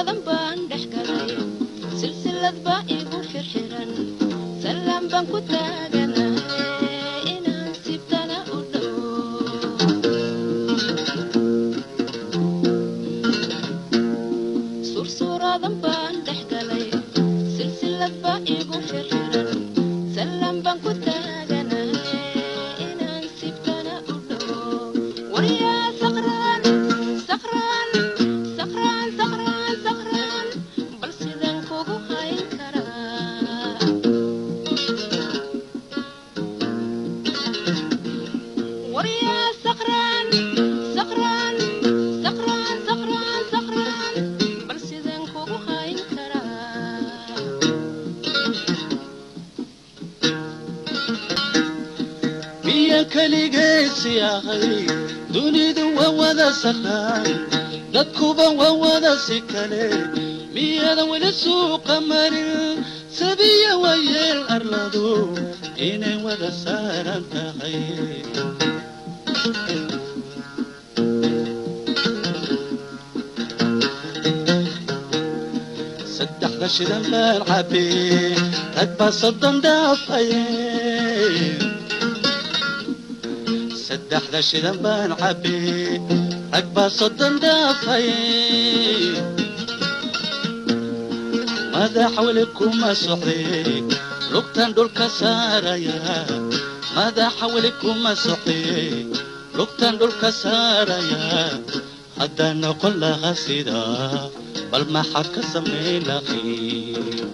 sursuradan baan dhex galay silsilad baa igu xirxiran salaan baan ku taaganahay inaan sibtana u dhow sursuradan baan dhex galay silsilad baa igu xirxiran salaan baan ku taaganahay inaan sibtana u dhow waryaa saqraan saqraan saqraan saqraan saqraan bal sidaan kugu hayn karaa waryaa saqraan saqraan saqraan saqraan saqraan bal sidaan kugu hayn karaa miya kaligeesi ahay dunidu waa wada saqraan dadkuba waa wada si kale miyada weli suuqa marin sabiya wayeel arladu inay wada saaran tahay saddexda shidan baan cabee rag baa soddon dhaafayeen saddexda shidan baan cabee rag baa soddon dhaafayeen madax weli kuma socday lugtan dhulka saaraya madaxa weli kuma socday lugtan dhulka saaraya haddaan noqon lahaa sidaa bal maxaad ka samayn lahayd